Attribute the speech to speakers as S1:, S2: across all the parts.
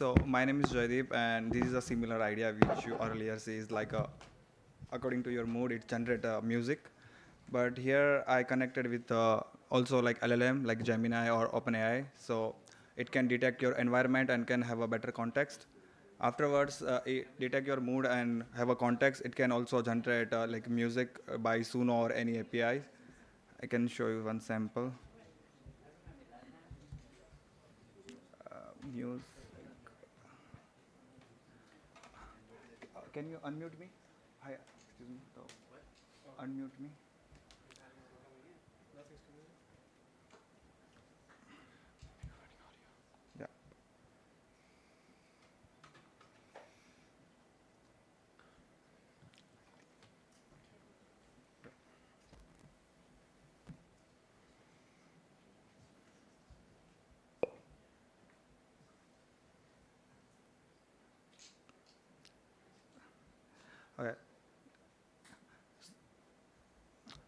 S1: So my name is Jaydip, and this is a similar idea which you earlier see is like according to your mood, it generates music. But here I connected with also like LLM, like Gemini or OpenAI. So it can detect your environment and can have a better context. Afterwards, it detect your mood and have a context. It can also generate like music by Suno or any API. I can show you one sample. Music. Can you unmute me? Hi, excuse me. Unmute me. Yeah. Okay.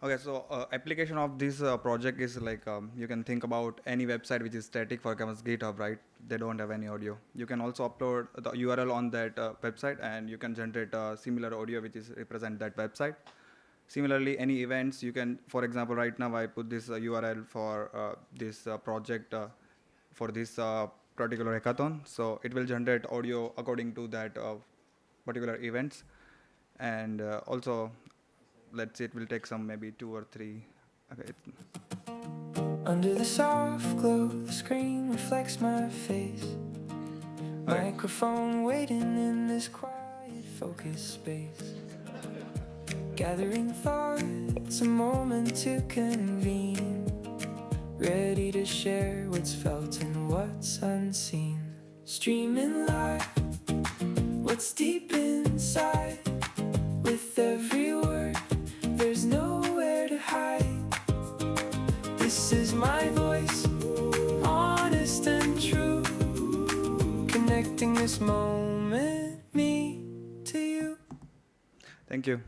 S1: Okay, so application of this project is like you can think about any website which is static, for example, GitHub, right? They don't have any audio. You can also upload the URL on that website, and you can generate similar audio which is represent that website. Similarly, any events you can, for example, right now I put this URL for this project for this particular hackathon. So it will generate audio according to that particular events, and also let's see, it will take some maybe 2 or 3. Okay.
S2: Under the soft glow, the screen reflects my face. Okay. Microphone waiting in this quiet, focused space. Gathering thoughts, a moment to convene. Ready to share what's felt and what's unseen. Streaming live, what's deep inside. With every word, there's nowhere to hide. This is my voice, honest and true. Connecting this moment, me to you.
S1: Thank you.